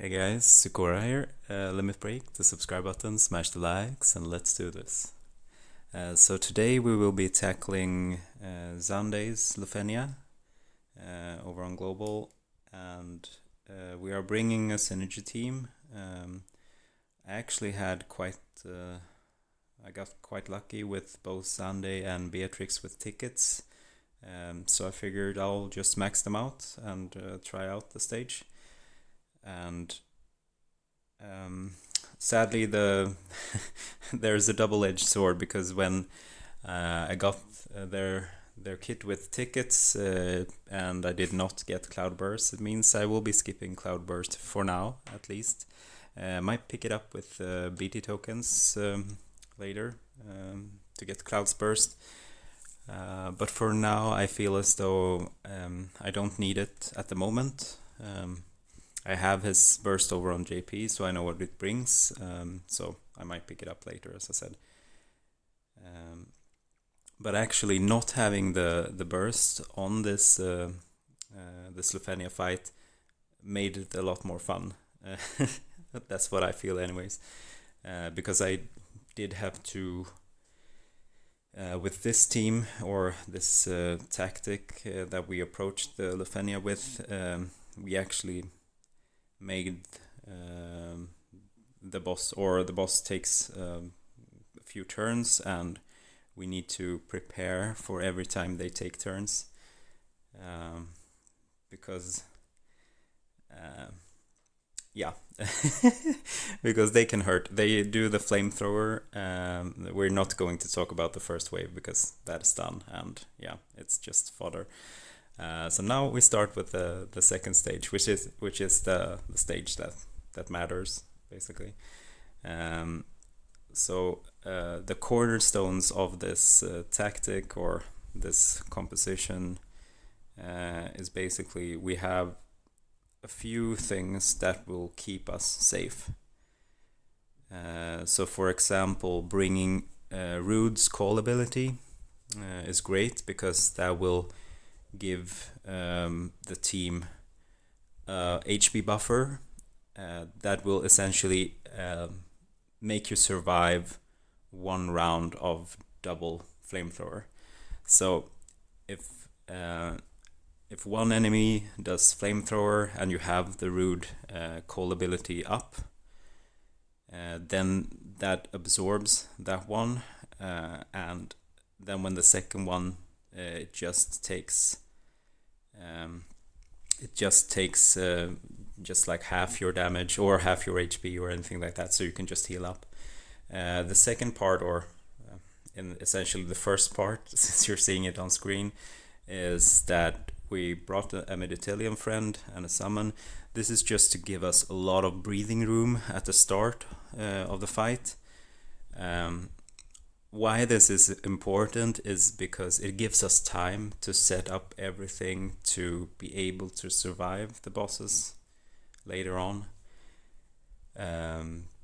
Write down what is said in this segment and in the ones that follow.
Hey guys, Zycora here. Limit break, the subscribe button, smash the likes, and let's do this. So today we will be tackling Xande Lufenia over on Global, and we are bringing a synergy team. I actually had I got quite lucky with both Xande and Beatrix with tickets, so I figured I'll just max them out and try out the stage. And sadly there's a double-edged sword, because when I got their kit with tickets and I did not get Cloudburst, it means I will be skipping Cloudburst for now, at least. Might pick it up with BT tokens later to get Cloudburst, but for now I feel as though I don't need it at the moment. I have his burst over on JP, so I know what it brings, so I might pick it up later, as I said. But actually not having the burst on this Lufenia fight made it a lot more fun. That's what I feel anyways, because I did have to, with this team, or this tactic that we approached the Lufenia with, we actually made the boss takes a few turns, and we need to prepare for every time they take turns, because because they can hurt. They do the flamethrower. We're not going to talk about the first wave because that is done, and yeah, it's just fodder. So now we start with the second stage, which is the stage that matters, basically. So the cornerstones of this tactic, or this composition, is basically we have a few things that will keep us safe. So for example, bringing Rude's call ability is great, because that will give the team HP buffer that will essentially make you survive one round of double flamethrower. So if one enemy does flamethrower and you have the Rude call ability up, then that absorbs that one, and then when the second one it just takes just like half your damage or half your HP or anything like that, so you can just heal up. The second part, or in essentially the first part, since you're seeing it on screen, is that we brought an Amidatelion friend and a summon. This is just to give us a lot of breathing room at the start of the fight. Why this is important is because it gives us time to set up everything to be able to survive the bosses later on.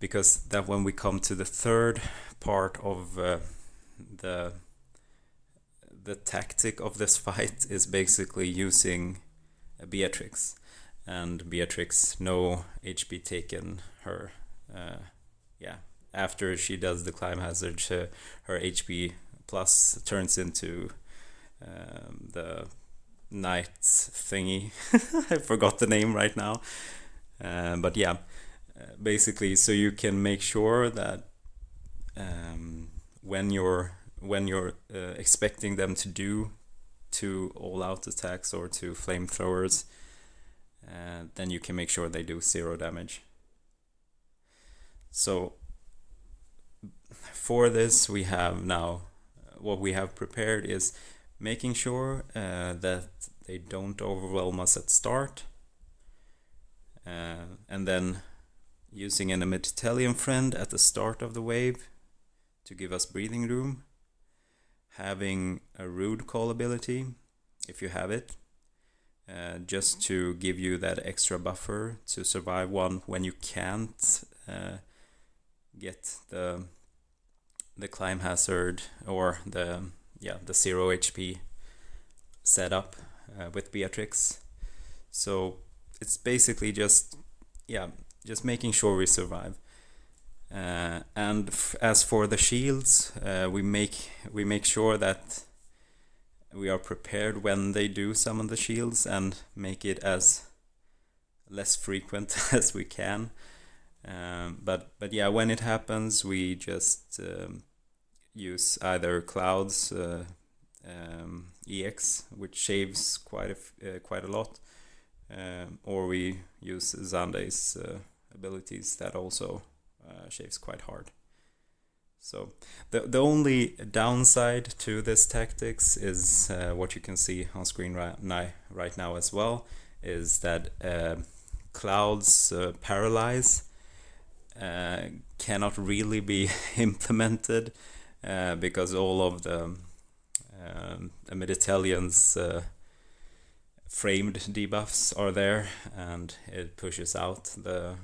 Because that when we come to the third part of the tactic of this fight is basically using Beatrix, and Beatrix, no HP taken her. After she does the climb hazard, her HP plus turns into the knight thingy. I forgot the name right now, but yeah, basically, so you can make sure that when you're expecting them to do 2 all-out attacks or 2 flamethrowers, then you can make sure they do 0 damage. So for this, we have now, what we have prepared is making sure that they don't overwhelm us at start, and then using an Amidatelion friend at the start of the wave to give us breathing room, having a Rude call ability, if you have it, just to give you that extra buffer to survive one when you can't get the climb hazard or the 0 HP setup with Beatrix. So it's basically just just making sure we survive. And as for the shields, we make sure that we are prepared when they do summon the shields and make it as less frequent as we can. But yeah, when it happens, we just use either Cloud's EX, which shaves quite a lot, or we use Xande's abilities that also shaves quite hard. So the only downside to this tactics is what you can see on screen right now as well, is that Cloud's Paralyze cannot really be implemented because all of the Amidatelions framed debuffs are there, and it pushes out the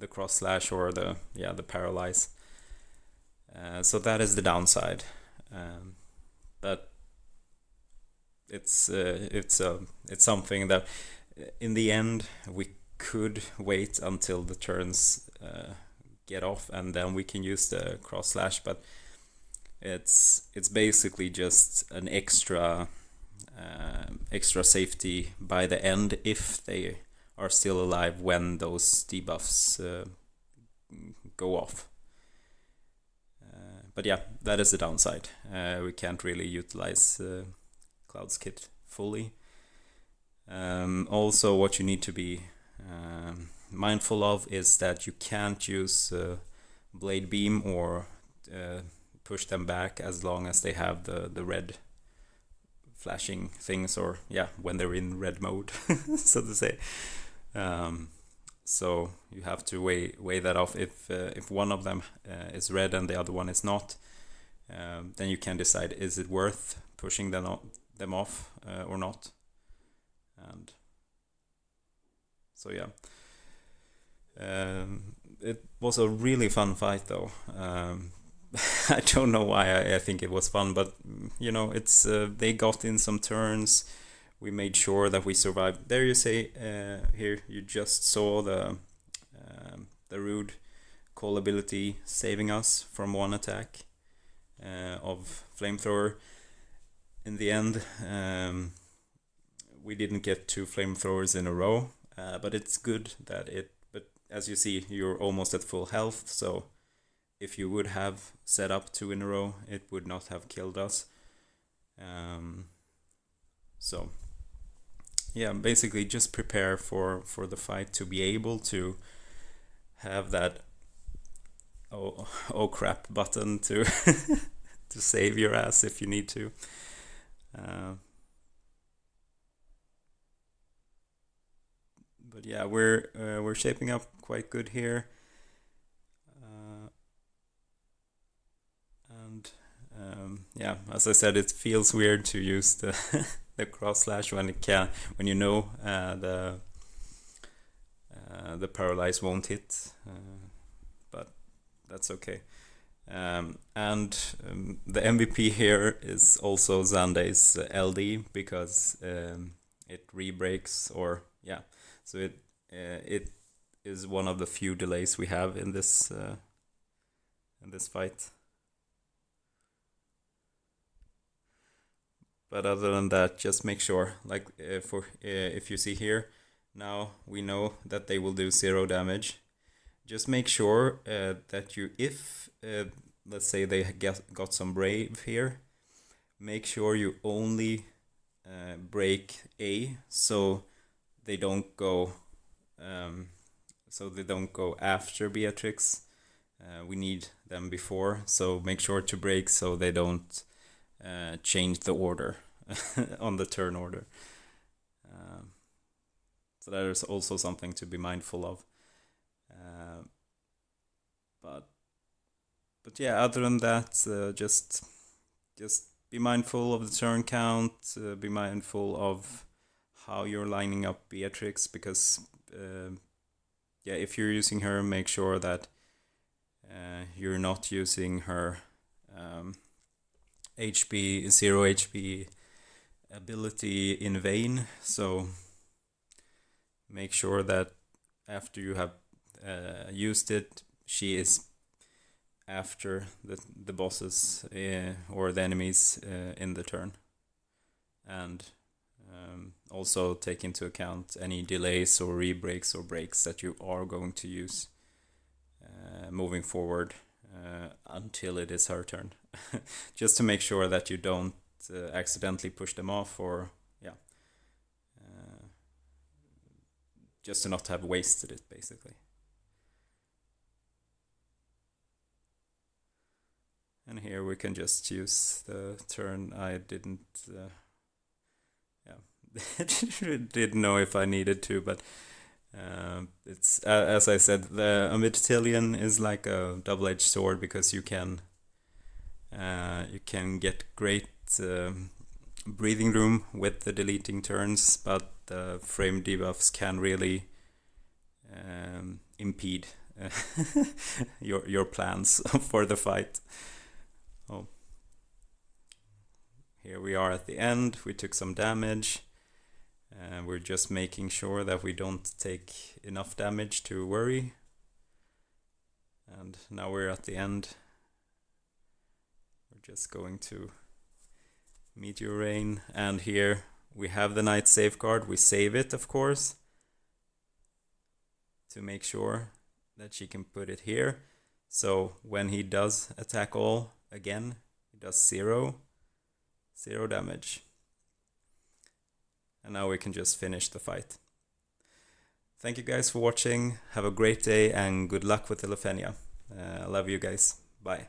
cross slash or the paralyze. So that is the downside, but it's something that in the end we could wait until the turns get off, and then we can use the cross slash. But it's basically just an extra safety by the end if they are still alive when those debuffs go off. But yeah, that is the downside. We can't really utilize Cloud's kit fully. Also, what you need to be mindful of is that you can't use Blade Beam or push them back as long as they have the red flashing things, or when they're in red mode, so to say. So you have to weigh that off. If one of them is red and the other one is not, then you can decide, is it worth pushing them off or not. And so it was a really fun fight though. I don't know why I think it was fun, but it's they got in some turns. We made sure that we survived. There you say, here you just saw the Rude Call ability saving us from one attack of Flamethrower. In the end, we didn't get 2 Flamethrowers in a row, but it's good that but as you see, you're almost at full health, so if you would have set up 2 in a row, it would not have killed us. So yeah, basically just prepare for the fight to be able to have that oh crap button to to save your ass if you need to. But yeah, we're shaping up quite good here. And as I said, it feels weird to use the the cross slash when you know the paralyze won't hit, but that's okay. The MVP here is also Xande's LD, because it re-breaks, or so it is one of the few delays we have in this fight. But other than that, just make sure, like if you see here, now we know that they will do 0 damage. Just make sure that if let's say they got some brave here, make sure you only break A, so they don't go after Beatrix. We need them before, so make sure to break so they don't change the order on the turn order. So that is also something to be mindful of. But yeah, other than that, just be mindful of the turn count. Be mindful of how you're lining up Beatrix, because if you're using her, make sure that you're not using her HP 0 HP ability in vain. So make sure that after you have used it, she is after the bosses or the enemies in the turn. And also take into account any delays or re-breaks or breaks that you are going to use moving forward until it is her turn. Just to make sure that you don't accidentally push them off, or just to not have wasted it, basically. And here we can just use the turn. I didn't didn't know if I needed to, but it's as I said, the Amidatelion is like a double-edged sword, because you can get great breathing room with the deleting turns, but the frame debuffs can really impede your plans for the fight. Oh, here we are at the end. We took some damage. We're just making sure that we don't take enough damage to worry. And now we're at the end. We're just going to Meteor Rain, and here we have the Knight Safeguard. We save it, of course, to make sure that she can put it here. So when he does attack all again, he does 0 damage. And now we can just finish the fight. Thank you guys for watching. Have a great day and good luck with the Lufenia. I love you guys. Bye.